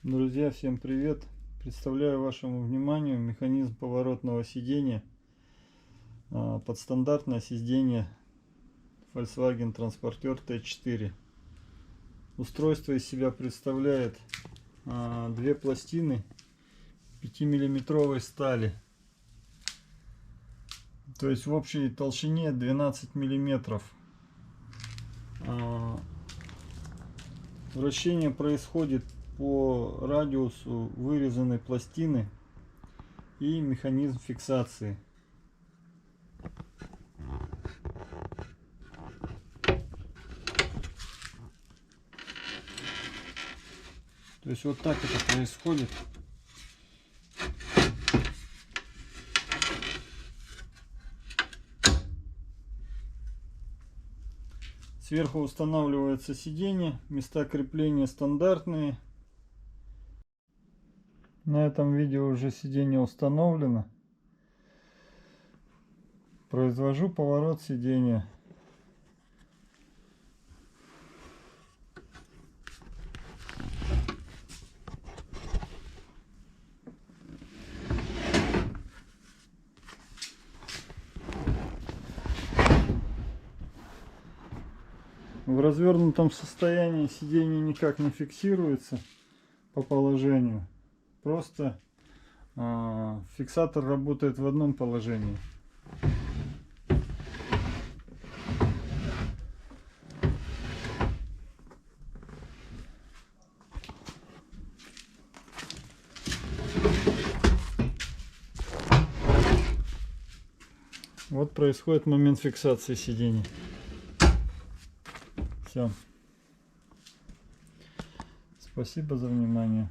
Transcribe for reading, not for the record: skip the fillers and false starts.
Друзья, всем привет! Представляю вашему вниманию механизм поворотного сидения под стандартное сиденье Volkswagen Transporter T4. Устройство из себя представляет две пластины 5-миллиметровой стали, то есть в общей толщине 12 миллиметров. Вращение происходит по радиусу вырезанной пластины и механизм фиксации. То есть вот так это происходит. Сверху устанавливается сиденье, места крепления стандартные. На этом видео уже сиденье установлено. Произвожу поворот сиденья. В развернутом состоянии сиденье никак не фиксируется по положению. Просто фиксатор работает в одном положении. Вот происходит момент фиксации сидения. Все. Спасибо за внимание.